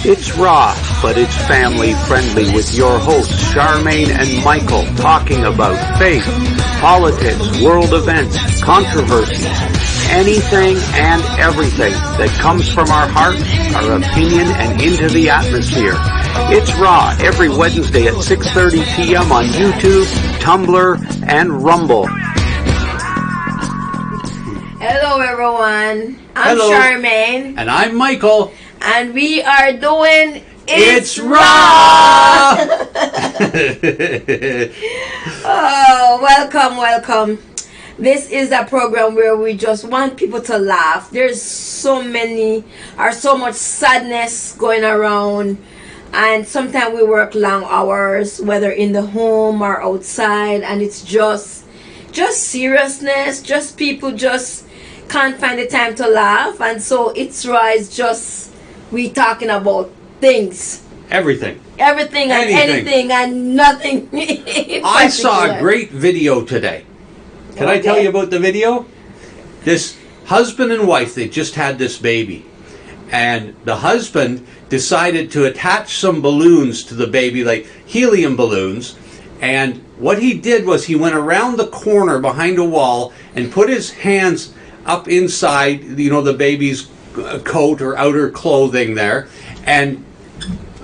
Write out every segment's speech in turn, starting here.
It's raw, but it's family friendly with your hosts, Charmaine and Michael, talking about faith, politics, world events, controversies, anything and everything that comes from our heart, our opinion, and into the atmosphere. It's raw every Wednesday at 6:30 p.m. on YouTube, Tumblr, and Rumble. Hello everyone, I'm Charmaine. And I'm Michael. And we are doing It's Raw! Oh, welcome. This is a program where we just want people to laugh. There's so much sadness going around. And sometimes we work long hours, whether in the home or outside. And it's just seriousness. Just people just can't find the time to laugh. And so It's Raw is just... we talking about things. Everything and anything and nothing. I saw a great video today. Can I tell you about the video? This husband and wife, they just had this baby. And the husband decided to attach some balloons to the baby, like helium balloons. And what he did was he went around the corner behind a wall and put his hands up inside, the baby's coat or outer clothing there, and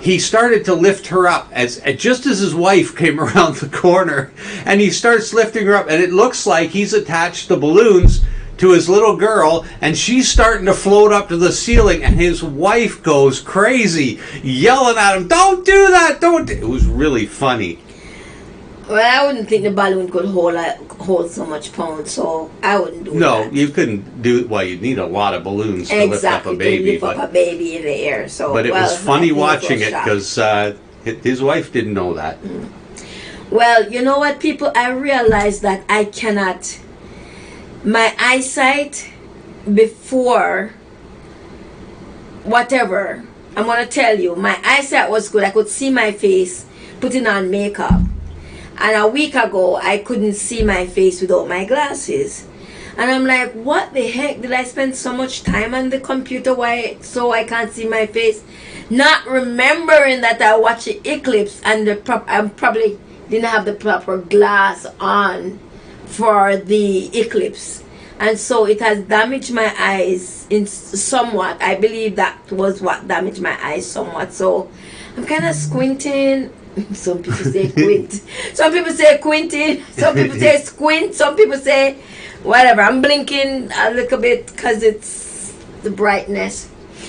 he started to lift her up just as his wife came around the corner, and he starts lifting her up, and it looks like he's attached the balloons to his little girl, and she's starting to float up to the ceiling, and his wife goes crazy, yelling at him, "Don't do that, don't." It was really funny. Well, I wouldn't think the balloon could hold so much pounds, so I wouldn't do that. No, you couldn't do it. Well, you'd need a lot of balloons to lift up a baby. Lift up a baby in the air. So, but it was funny watching it because his wife didn't know that. Well, you know what, people? I realized that I cannot... my eyesight before... whatever, I'm going to tell you, my eyesight was good. I could see my face putting on makeup. And a week ago, I couldn't see my face without my glasses. And I'm like, what the heck? Did I spend so much time on the computer so I can't see my face? Not remembering that I watched the eclipse and I probably didn't have the proper glass on for the eclipse. And so it has damaged my eyes somewhat. I believe that was what damaged my eyes somewhat. So I'm kind of squinting. Some people say quint. Some people say quinting. Some people say squint. Some people say whatever. I'm blinking a little bit because it's the brightness.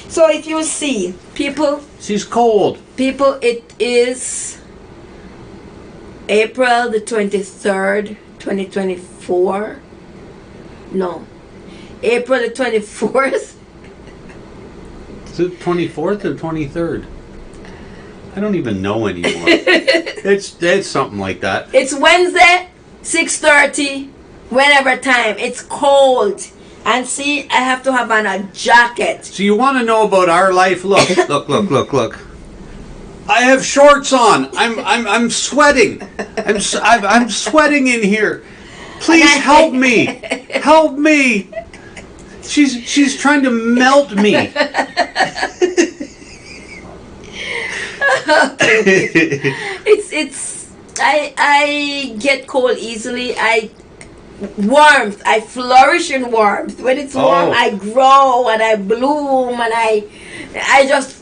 So if you see, people... she's cold. People, it is April the 23rd, 2024. No. April the 24th. Is it 24th or 23rd? I don't even know anymore. It's something like that. It's Wednesday, 6:30, whenever time. It's cold. And see, I have to have on a jacket. So you want to know about our life? Look. I have shorts on. I'm sweating. I'm sweating in here. Please help me. Help me. She's trying to melt me. I get cold easily. I flourish in warmth. When it's warm, I grow and I bloom and I just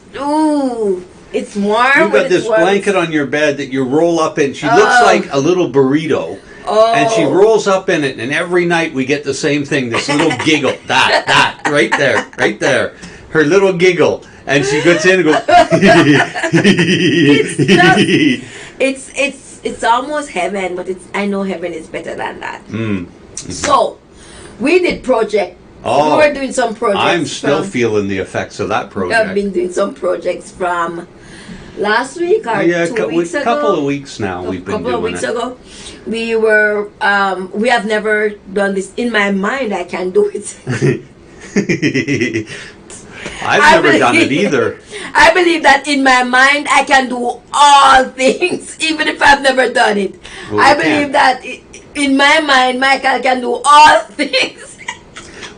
it's warm. You got this blanket on your bed that you roll up in. She looks like a little burrito. And she rolls up in it, and every night we get the same thing, this little giggle. That, right there. Her little giggle. And she gets in and goes... It's almost heaven, but I know heaven is better than that. Mm-hmm. So, we did project. We were doing some projects. I'm still feeling the effects of that project. I've been doing some projects from last week or 2 weeks ago. A couple of weeks now we've been doing it. A couple of weeks ago. We were... we have never done this. In my mind, I can do it. I've never done it either. I believe that in my mind I can do all things, even if I've never done it. Well, I believe that in my mind Michael can do all things.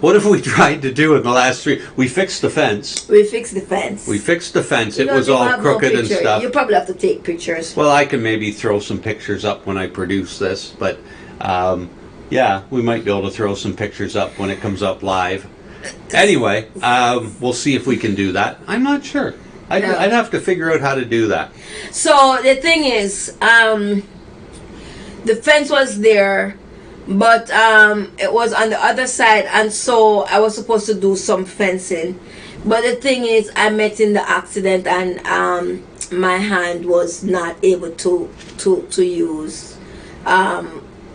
What have we tried to do in the last 3? We fixed the fence. We fixed the fence. We fixed the fence. It You was don't all have no crooked and picture. stuff. You probably have to take pictures. Well, I can maybe throw some pictures up when I produce this, but yeah, we might be able to throw some pictures up when it comes up live. Anyway, we'll see if we can do that. I'm not sure. I'd have to figure out how to do that. So the thing is, the fence was there, but it was on the other side, and so I was supposed to do some fencing. But the thing is, I met in the accident, and my hand was not able to use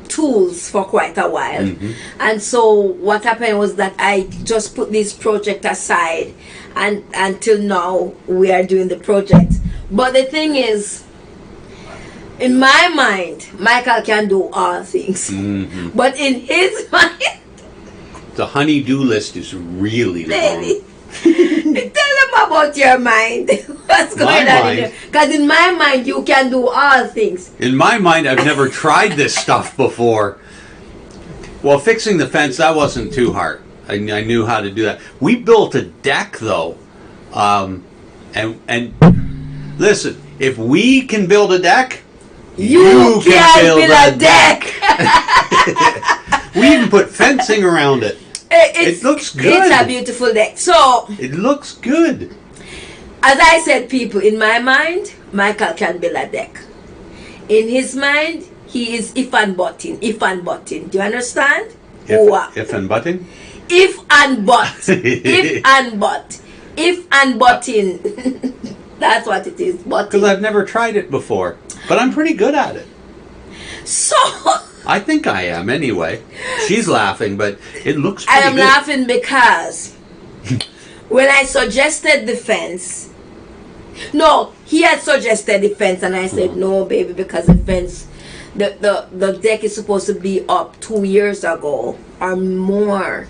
tools for quite a while. And so what happened was that I just put this project aside, and until now we are doing the project. But the thing is, in my mind, Michael can do all things. But in his mind, The honey-do list is really long. baby, tell them about your mind. What's going My on in mind? there? Because in my mind, you can do all things. In my mind, I've never tried this stuff before. Well, fixing the fence, that wasn't too hard. I knew how to do that. We built a deck, though. And listen, if we can build a deck, You can build a deck. We even put fencing around it. It looks good. It's a beautiful deck. So, It looks good. as I said, people, in my mind, Michael can build a deck. In his mind, he is if and button. If and button. Do you understand? If and button. If and but. If and but. If and button. That's what it is. Because Button. I've never tried it before. But I'm pretty good at it. So, I think I am anyway. She's laughing, but it looks I pretty am good. laughing because when I suggested the fence, no, he had suggested the fence, and I said no, baby, because the fence, the deck is supposed to be up 2 years ago or more.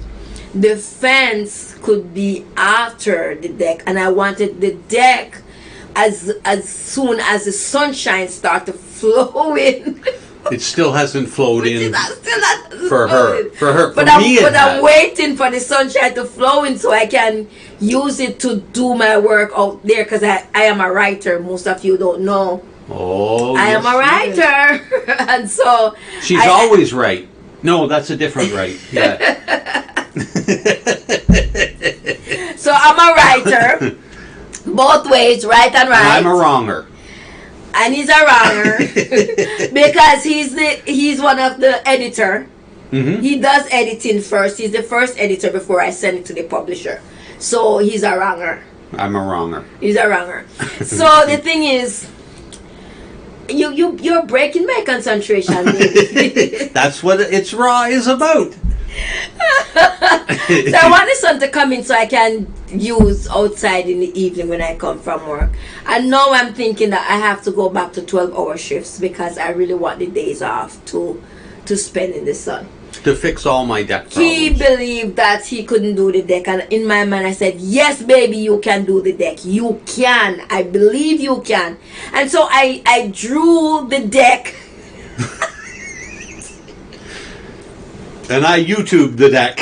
The fence could be after the deck, and I wanted the deck as soon as the sunshine started flowing. It still hasn't flowed in Still not for her. For But me, it I'm has. waiting for the sunshine to flow in so I can use it to do my work out there, because I am a writer. Most of you don't know. Oh, I am a yes, she is. writer. And so She's always right. No, that's a different right. Yeah. So I'm a writer. Both ways, right and right. I'm a wronger. And he's a wronger because he's one of the editor. He does editing first. He's the first editor before I send it to the publisher. So he's a wronger. I'm a wronger. He's a wronger. So the thing is, you're breaking my concentration, baby. That's what it's raw is about. So I want the sun to come in so I can use outside in the evening when I come from work. And now I'm thinking that I have to go back to 12-hour shifts because I really want the days off to spend in the sun. To fix all my deck He problems. believed that he couldn't do the deck, and in my mind I said, yes, baby, you can do the deck. You can. I believe you can. And so I drew the deck. And I YouTubed the deck.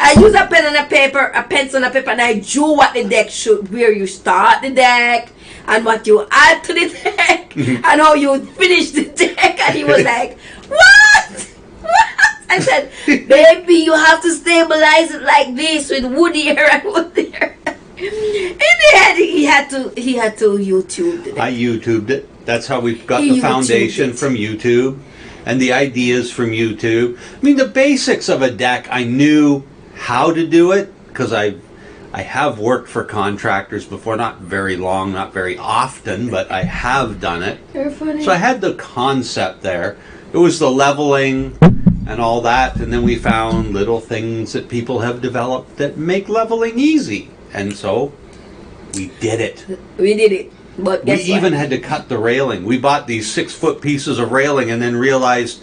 I used a pen and a paper, a pencil and a paper, and I drew what the deck should, where you start the deck, and what you add to the deck, and how you finish the deck. And he was like, what? I said, baby, you have to stabilize it like this with wood here and wood there. In the end, he had to YouTube the deck. I YouTubed it. That's how we got He the YouTubed foundation it. from YouTube and the ideas from YouTube. I mean, the basics of a deck, I knew how to do it because I have worked for contractors before, not very long, not very often, but I have done it. You're funny. So I had the concept there. It was the leveling and all that, and then we found little things that people have developed that make leveling easy. And so we did it. We did it. But We guess what? even had to cut the railing. We bought these 6-foot pieces of railing and then realized,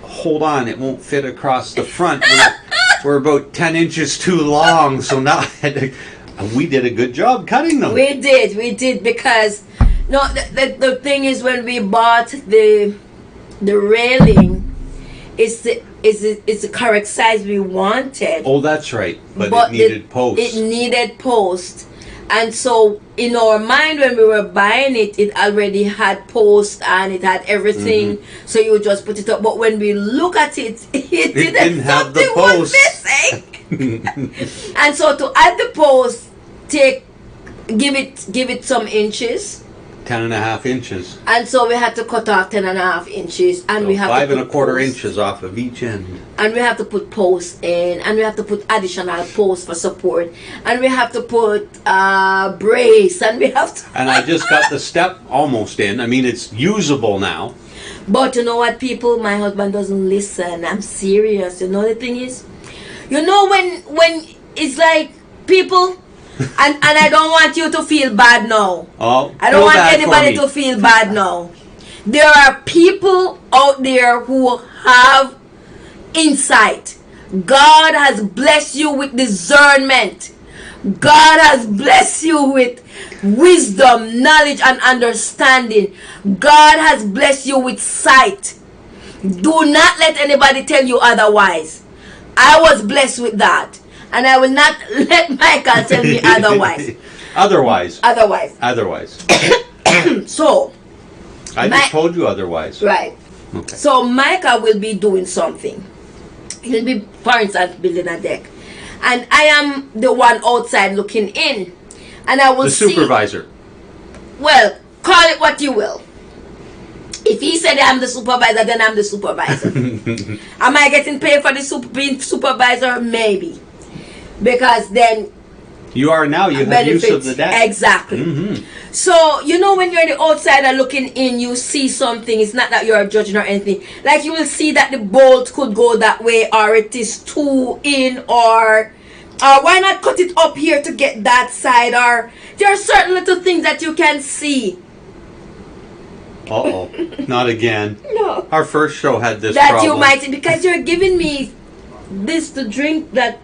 hold on, it won't fit across the front. We're about 10 inches too long, so now I had to, we did a good job cutting them. We did because the thing is, when we bought the railing, it's the correct size we wanted. Oh, that's right. But it needed post. It needed post. And so in our mind when we were buying it, it already had post and it had everything. So you would just put it up. But when we look at it, it didn't have the was post. missing. And so to add the post, give it some inches. 10.5 inches. And so we had to cut off 10.5 inches, and So we have 5 to and a put quarter posts. inches off of each end. And we have to put posts in, and we have to put additional posts for support, and we have to put brace, and we have to. And I just got the step almost in. I mean, it's usable now. But you know what, people? My husband doesn't listen. I'm serious. You know the thing is, you know when it's like people. And I don't want you to feel bad now. Oh, I don't feel want bad for anybody me. to feel bad now. There are people out there who have insight. God has blessed you with discernment. God has blessed you with wisdom, knowledge, and understanding. God has blessed you with sight. Do not let anybody tell you otherwise. I was blessed with that. And I will not let Michael tell me otherwise. Otherwise. So, I just told you otherwise. right. Okay. So Michael will be doing something. He'll be, for instance, building a deck. And I am the one outside looking in. And I will The see. supervisor. Well, call it what you will. If he said I'm the supervisor, then I'm the supervisor. Am I getting paid for being supervisor? Maybe. Because then You are now. You have use of the deck. Exactly. So, you know, when you're the outsider looking in, you see something. It's not that you're judging or anything. Like, you will see that the bolt could go that way, or it is too in, or why not cut it up here to get that side, or there are certain little things that you can see. Uh-oh. Not again. No. Our first show had this That problem. you might, because you're giving me this to drink that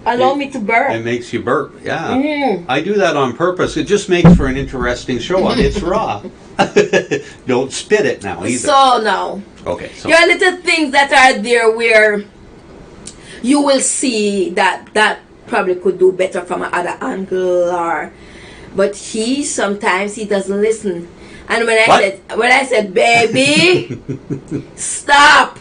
allow me to burp. It makes you burp, yeah. Mm. I do that on purpose. It just makes for an interesting show on It's Raw. Don't spit it now either. So now, Okay, so there are little things that are there where you will see that probably could do better from another angle, or but sometimes he doesn't listen. And when I said, baby, stop,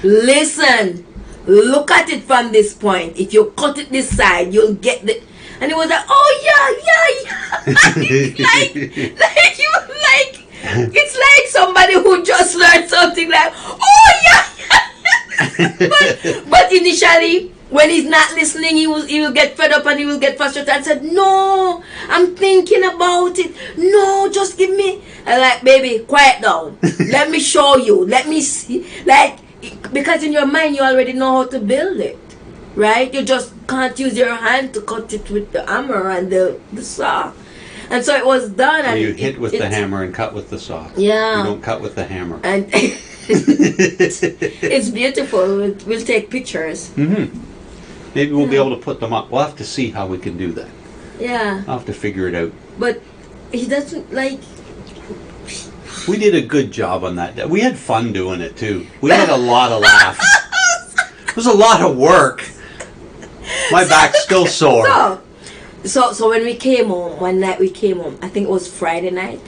listen, look at it from this point. If you cut it this side, you'll get the. And he was like, oh yeah. It's like somebody who just learned something like, oh yeah. but initially, when he's not listening, he will get fed up and he will get frustrated and said, no, I'm thinking about it. No, just give me. I'm like, baby, quiet down. Let me show you. Let me see. Like, because in your mind, you already know how to build it. Right? You just can't use your hand to cut it with the hammer and the saw. And so it was done. And you hit with the hammer and cut with the saw. Yeah. You don't cut with the hammer. And it's beautiful. We'll take pictures. Maybe we'll be able to put them up. We'll have to see how we can do that. Yeah. I'll have to figure it out. But he doesn't like. We did a good job on that. We had fun doing it too. We had a lot of laughs. It was a lot of work. My back's still sore. So when we came home, one night we came home, I think it was Friday night,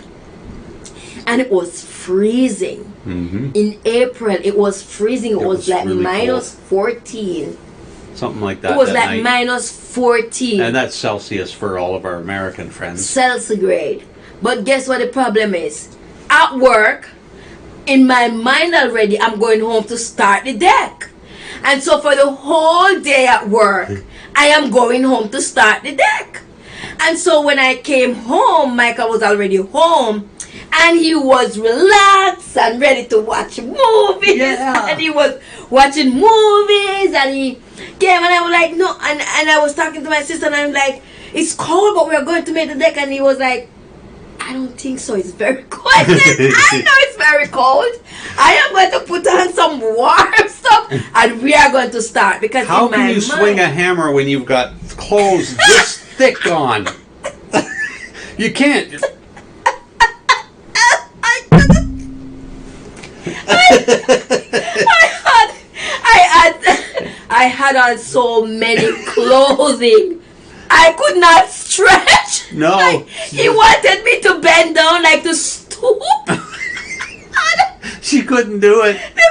and it was freezing. In April, it was freezing. It was like really minus 14. Something like that. It was that like night. minus 14. And that's Celsius for all of our American friends. Centigrade. But guess what the problem is? At work, in my mind already, I'm going home to start the deck. And so for the whole day at work, I am going home to start the deck. And so when I came home, Michael was already home, and he was relaxed and ready to watch movies. Yeah. And he was watching movies, and he came, and I was like, no. And I was talking to my sister, and I'm like, it's cold, but we're going to make the deck. And he was like, I don't think so. It's very cold. I said, I know it's very cold. I am going to put on some warm stuff, and we are going to start. Because How in my can you swing a mind, hammer when you've got clothes this thick on? You can't. I had on so many clothing. I could not stretch. No. Like, he wanted me to bend down, like to stoop. She couldn't do it. The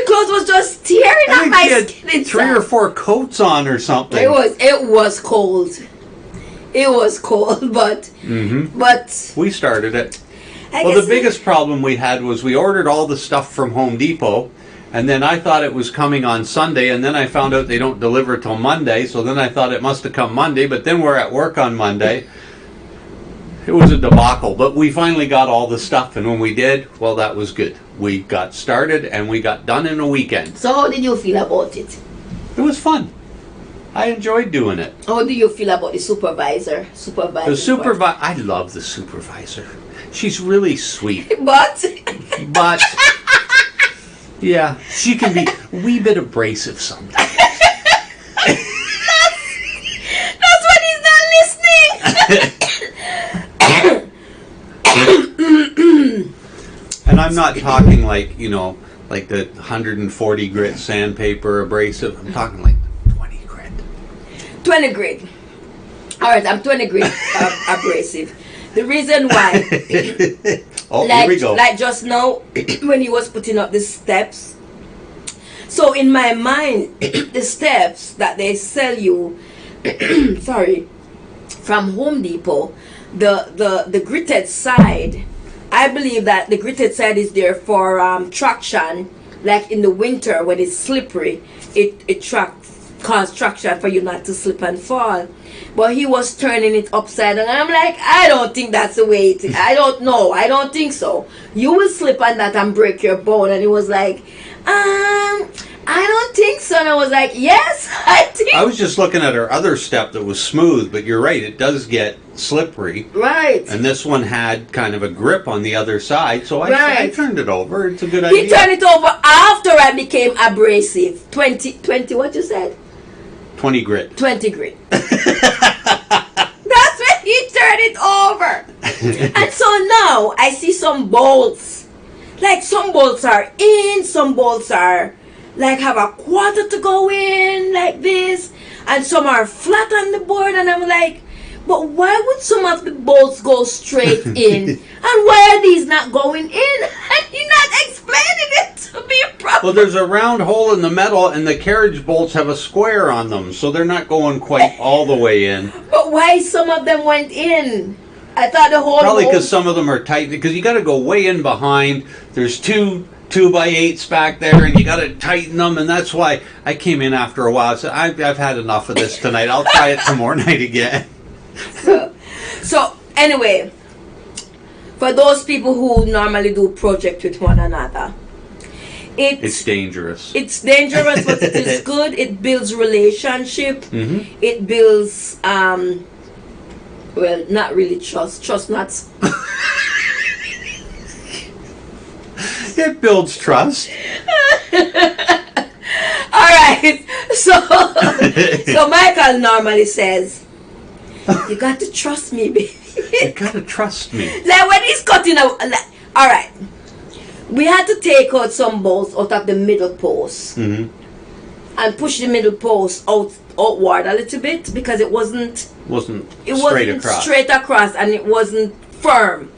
clothes was just tearing I up think my she had skin. 3 or 4 coats on or something. It was cold. It was cold, but We started it. I Well, guess the biggest problem we had was we ordered all the stuff from Home Depot, and then I thought it was coming on Sunday, and then I found out they don't deliver till Monday, so then I thought it must have come Monday, but then we're at work on Monday. It was a debacle, but we finally got all the stuff, and when we did, well, that was good. We got started, and we got done in a weekend. So how did you feel about it? It was fun. I enjoyed doing it. How do you feel about the supervisor? I love the supervisor. She's really sweet. But But yeah, she can be a wee bit abrasive sometimes. that's when he's not listening. And I'm not talking like, like the 140 grit sandpaper abrasive. I'm talking like 20 grit. 20 grit. All right, I'm 20 grit abrasive. The reason why, Here we go. like just now, when he was putting up the steps. So in my mind, the steps that they sell you, sorry, from Home Depot, the gritted side, I believe that the gritted side is there for traction. Like in the winter when it's slippery, it cause traction for you not to slip and fall. But he was turning it upside down. I'm like, I don't think that's the way it is. I don't know. I don't think so. You will slip on that and break your bone. And he was like, I don't think so. And I was like, yes, I think. I was just looking at her other step that was smooth, but you're right, it does get slippery. Right. And this one had kind of a grip on the other side, so I turned it over. It's a good idea. He turned it over after I became abrasive. 20, what you said? 20 grit. 20 grit. That's when he turned it over. And so now I see some bolts. Like some bolts are in, some bolts are like have a quarter to go in, like this. And some are flat on the board. And I'm like, but why would some of the bolts go straight in? And why are these not going in? And he's not explaining it to me properly. Well, there's a round hole in the metal, and the carriage bolts have a square on them, so they're not going quite all the way in. But why some of them went in? I thought the whole Probably because some of them are tight, because you got to go way in behind. There's two 2x8s back there, and you got to tighten them, and that's why I came in after a while. I said, I've had enough of this tonight. I'll try it tomorrow night again. So anyway, for those people who normally do project with one another, it's dangerous. It's dangerous, but it is good. It builds relationship. Mm-hmm. It builds well, not really trust not. It builds trust. All right. So Michael normally says, "You got to trust me, baby." You gotta trust me. Like when he's cutting out. All right. We had to take out some bolts out of the middle post Mm-hmm. and push the middle post outward a little bit because it wasn't straight across and it wasn't firm.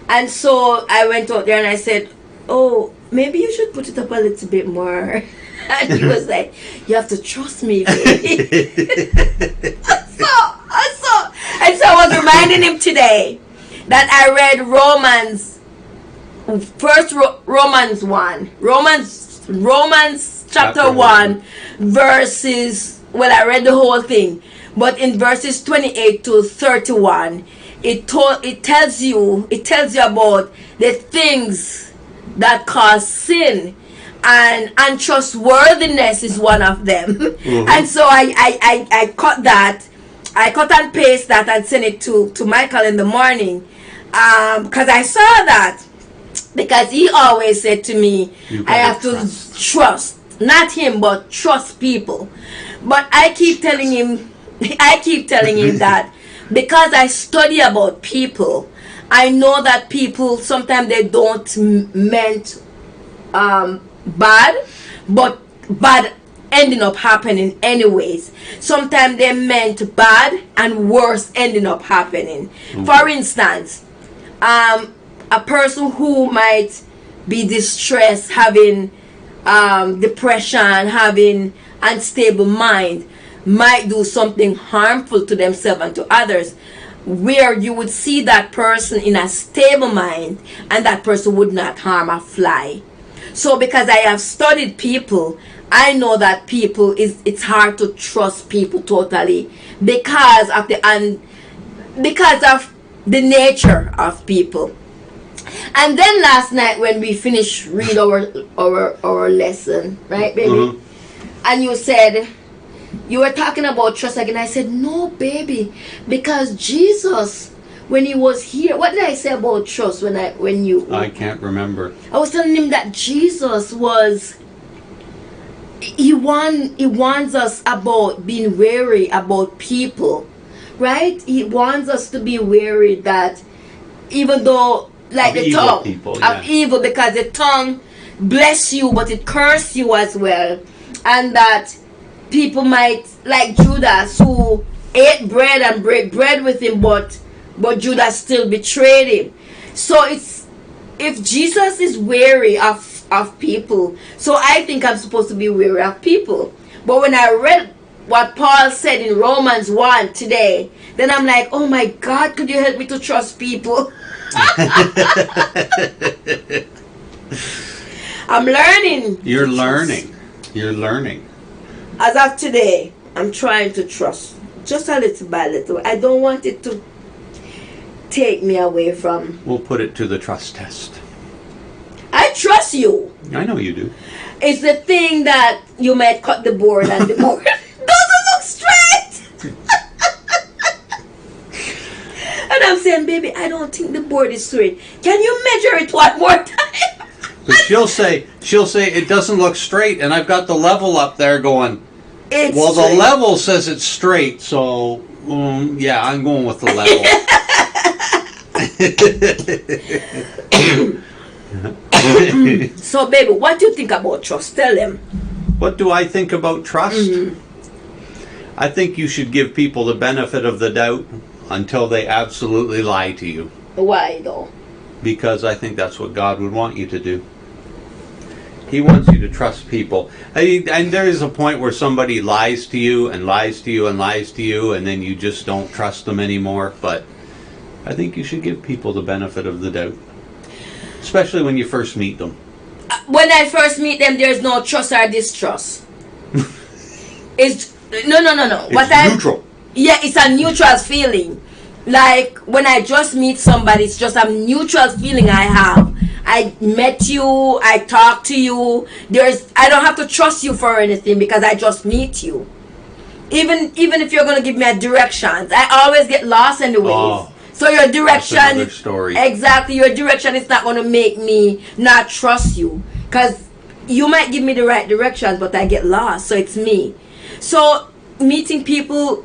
And so I went out there and I said, "Oh, maybe you should put it up a little bit more." And he was like, "You have to trust me, baby." And so I was reminding him today that I read Romans 1 chapter 1 verses, well, I read the whole thing, but in verses 28 to 31 it tells you about the things that cause sin, and untrustworthiness is one of them. Mm-hmm. And so I cut and paste that and send it to Michael in the morning, because I saw that, because he always said to me, I have to trust, not him, but trust people. But I keep telling him that because I study about people, I know that people sometimes they don't meant bad, but bad ending up happening anyways. Sometimes they're meant bad and worse ending up happening. For instance, a person who might be distressed, having depression, having unstable mind, might do something harmful to themselves and to others, where you would see that person in a stable mind and that person would not harm a fly. So because I have studied people, I know that it's hard to trust people totally because of the nature of people. And then last night when we finished read our lesson, right, baby? Mm-hmm. And you said you were talking about trust again. I said, no, baby, because Jesus, when he was here, what did I say about trust when you? I can't remember. I was telling him that Jesus was. He warns us about being wary about people, right? He wants us to be wary that even though, like Of the evil tongue people, of yeah. evil, because the tongue bless you but it curse you as well, and that people might, like Judas, who ate bread and break bread with him, but Judas still betrayed him. So it's, if Jesus is wary of people, so I think I'm supposed to be wary of people. But when I read what Paul said in Romans 1 today, then I'm like, oh my God, could you help me to trust people? I'm learning. You're learning. You're learning. As of today, I'm trying to trust just a little by little. I don't want it to take me away from. We'll put it to the trust test. I trust you. I know you do. It's the thing that you might cut the board and the board doesn't look straight. And I'm saying, baby, I don't think the board is straight. Can you measure it one more time? But she'll say it doesn't look straight, and I've got the level up there going. It's Well, straight. the level says it's straight, so yeah, I'm going with the level. So, baby, what do you think about trust? Tell them. What do I think about trust? Mm-hmm. I think you should give people the benefit of the doubt until they absolutely lie to you, Why, though? because I think that's what God would want you to do. He wants you to trust people. And there is a point where somebody lies to you and lies to you and lies to you, and then you just don't trust them anymore. But I think you should give people the benefit of the doubt, especially when you first meet them. When I first meet them, there's no trust or distrust. It's no. It's neutral. Yeah, it's a neutral feeling. Like when I just meet somebody, it's just a neutral feeling I have. I met you, I talk to you. I don't have to trust you for anything because I just meet you. Even if you're gonna give me a directions, I always get lost anyways. Oh, so your direction, that's another story. exactly, your direction is not gonna make me not trust you, because you might give me the right directions, but I get lost. So it's me. So meeting people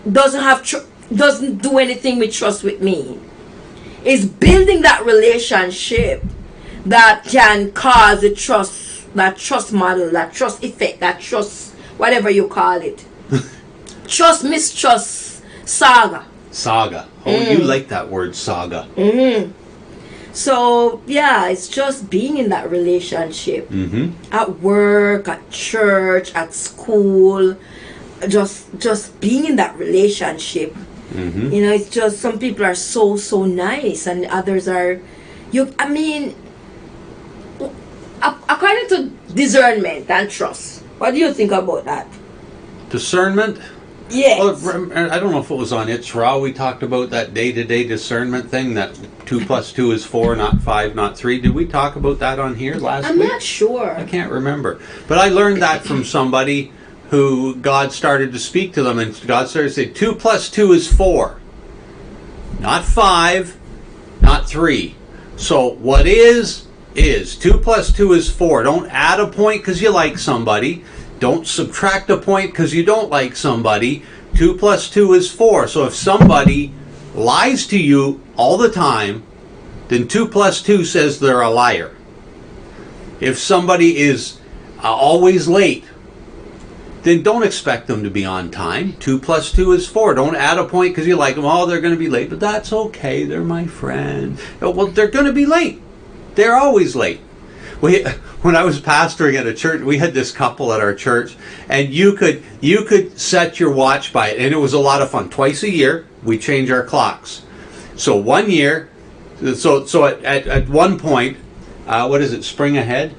doesn't do anything with trust with me. It's building that relationship that can cause the trust, that trust model, that trust effect, that trust, whatever you call it. Trust, mistrust, saga. Saga. Oh, you like that word, saga. So yeah, it's just being in that relationship. At work, at church, at school, just being in that relationship. You know, it's just some people are so nice and others are according to discernment and trust. What do you think about that? Discernment? Yes. Well, I don't know if it was on It's Raw we talked about that day-to-day discernment thing, that 2 + 2 is 4, not 5, not 3. Did we talk about that on here last I'm week? not sure. I can't remember. But I learned that from somebody who God started to speak to them, and God started to say 2 + 2 is 4. Not 5, not 3. So what is 2 + 2 is 4. Don't add a point because you like somebody. Don't subtract a point because you don't like somebody. 2 + 2 is 4. So if somebody lies to you all the time, then 2 + 2 says they're a liar. If somebody is always late, then don't expect them to be on time. 2 plus 2 is 4. Don't add a point because you like them. Oh, they're going to be late, but that's okay. They're my friend. Oh, well, they're going to be late. They're always late. When I was pastoring at a church, we had this couple at our church, and you could set your watch by it, and it was a lot of fun. Twice a year, we change our clocks. So one year, so at one point, what is it? Spring ahead,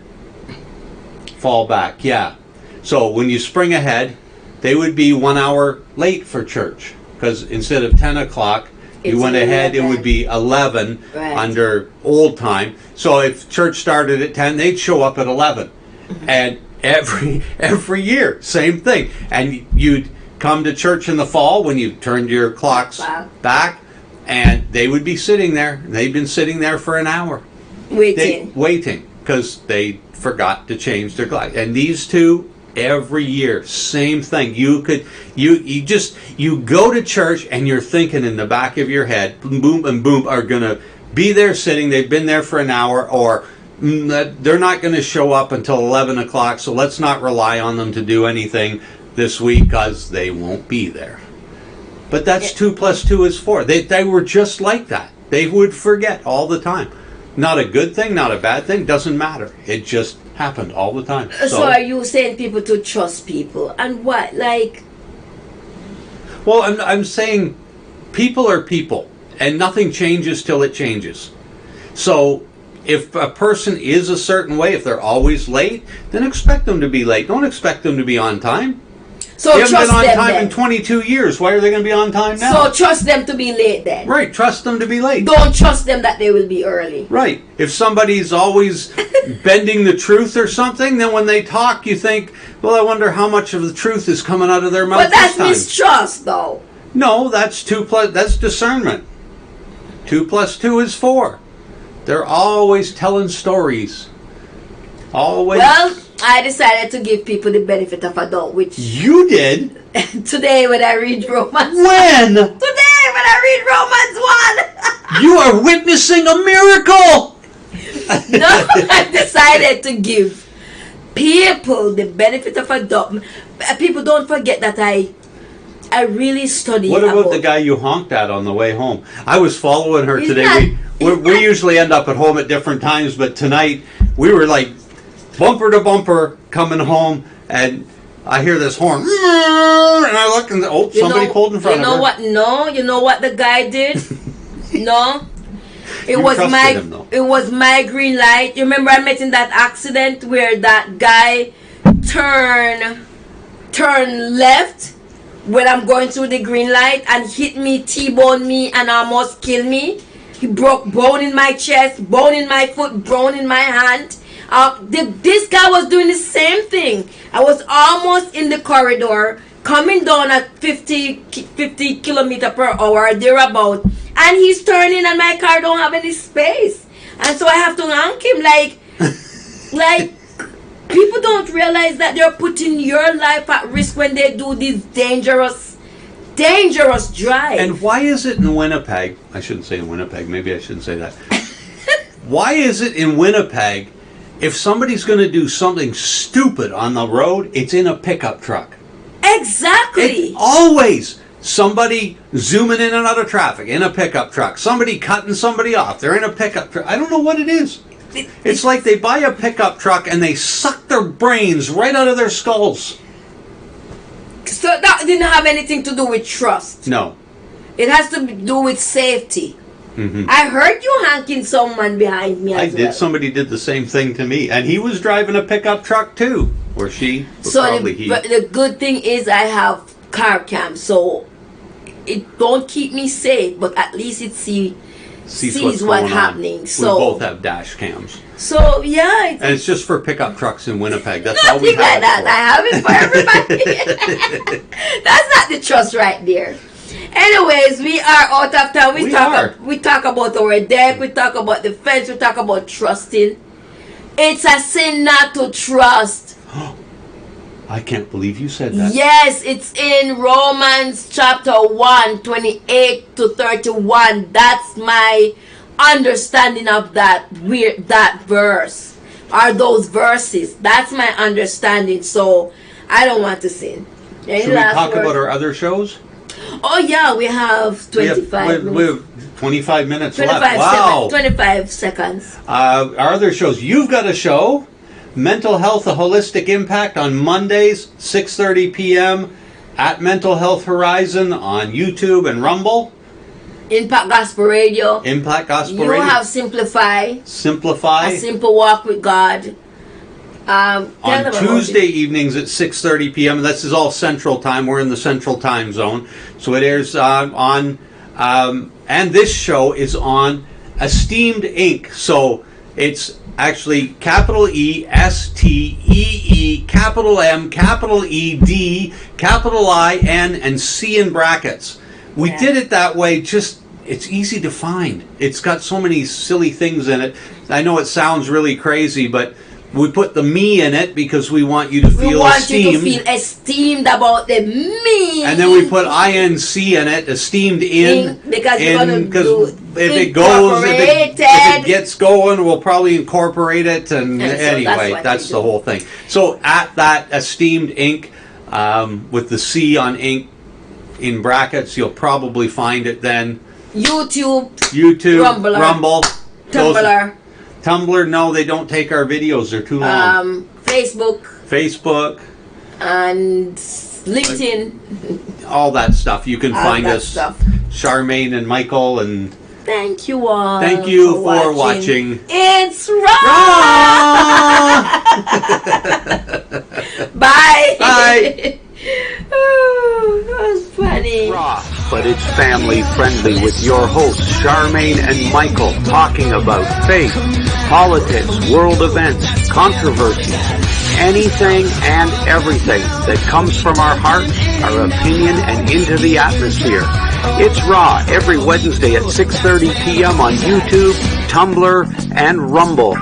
fall back. Yeah. So when you spring ahead, they would be 1 hour late for church because instead of 10 o'clock. You went ahead, 11. It would be 11 right. under old time. So if church started at 10, they'd show up at 11. Mm-hmm. And every year, same thing. And you'd come to church in the fall when you turned your clocks back, and they would be sitting there. They'd been sitting there for an hour. Waiting, because they forgot to change their clock. And these two, every year, same thing. You go to church and you're thinking in the back of your head, boom and boom are going to be there sitting. They've been there for an hour, or they're not going to show up until 11 o'clock, so let's not rely on them to do anything this week because they won't be there. But that's 2 plus 2 is 4. They were just like that. They would forget all the time. Not a good thing, not a bad thing, doesn't matter. It just happened all the time. So are you saying people to trust people? And what? Like... Well, I'm saying people are people, and nothing changes till it changes. So if a person is a certain way, if they're always late, then expect them to be late. Don't expect them to be on time. So they haven't trust been on them time then. in 22 years. Why are they going to be on time now? So trust them to be late then. Right, trust them to be late. Don't trust them that they will be early. Right. If somebody's always bending the truth or something, then when they talk, you think, well, I wonder how much of the truth is coming out of their mouth But that's this time. mistrust, though. No, that's that's discernment. 2 plus 2 is 4. They're always telling stories. Always. Well, I decided to give people the benefit of a doubt, which You did? today when I read Romans. When? Today when I read Romans 1. You are witnessing a miracle! No, I decided to give people the benefit of a doubt. People don't forget that I really study. What about the guy you honked at on the way home? I was following her He's today. not- We usually end up at home at different times, but tonight we were like bumper to bumper coming home, and I hear this horn, and I look and somebody pulled in front of her. You know what? No, you know what the guy did? No. It You was trusted him, though. it was my green light. You remember I met in that accident where that guy turn left when I'm going through the green light and hit me, T-bone me, and almost kill me. He broke bone in my chest, bone in my foot, bone in my hand. This guy was doing the same thing. I was almost in the corridor, coming down at 50 kilometer per hour, thereabout, and he's turning and my car don't have any space. And so I have to honk him like people don't realize that they're putting your life at risk when they do these dangerous drives. And why is it in Winnipeg? I shouldn't say in Winnipeg. Maybe I shouldn't say that. Why is it in Winnipeg, if somebody's going to do something stupid on the road, it's in a pickup truck? Exactly. It's always somebody zooming in and out of traffic in a pickup truck. Somebody cutting somebody off. They're in a pickup truck. I don't know what it is. It's like they buy a pickup truck and they suck their brains right out of their skulls. So that didn't have anything to do with trust. No. It has to do with safety. Mm-hmm. I heard you honking someone behind me I as did. well. Somebody did the same thing to me, and he was driving a pickup truck too, or she. So probably he. but the good thing is I have car cam, so it don't keep me safe, but at least it sees what's happening. On. So we both have dash cams, so yeah, and it's just for pickup trucks in Winnipeg. That's all we nothing have. like that. I have it for everybody. That's not the trust right there. Anyways, we are out of time. We talk about our deck, we talk about the fence, we talk about trusting. It's a sin not to trust. I can't believe you said that. Yes, it's in Romans chapter 1, 28 to 31. That's my understanding of that verse. Are those verses. That's my understanding. So I don't want to sing. Any Should we last talk word? about our other shows? Oh yeah, we have 25 we minutes. have 25 minutes 25, left. Wow. 25 seconds. Our other shows. You've got a show, Mental Health: A Holistic Impact, on Mondays, 6:30 p.m. at Mental Health Horizon on YouTube and Rumble. Impact Gospel Radio. Impact Gospel You Radio. have Simplify. Simplify. A Simple Walk with God. Tell them On about Tuesday it. evenings at 6:30 p.m. This is all Central Time. We're in the Central Time Zone, so it airs on. And this show is on Esteemed Inc. So it's actually capital E S T E E capital M capital E D capital I N and C in brackets. We Yeah. did it that way. It's easy to find. It's got so many silly things in it. I know it sounds really crazy, but we put the me in it because we want you to We feel want esteemed. you to feel esteemed about the me. And then we put INC in it, esteemed in. Because we're gonna because do if it goes, if it incorporated. gets going, we'll probably incorporate it. And And so anyway, that's that's what the we do. whole thing. So at that Esteemed Inc. With the C on Inc. in brackets, you'll probably find it then. YouTube, YouTube, Rumbler. Rumble, those- Tumblr, Tumblr. No, they don't take our videos; they're too long. Facebook, Facebook, and LinkedIn. all that stuff. You can All find that us, stuff. Charmaine and Michael, and Thank you all. thank you for watching. It's raw. Bye. Bye. Oh, that was funny. Raw, but it's family friendly with your hosts Charmaine and Michael talking about faith, politics, world events, controversies, anything and everything that comes from our hearts, our opinion, and into the atmosphere. It's Raw every Wednesday at 6:30 p.m. on YouTube, Tumblr, and Rumble.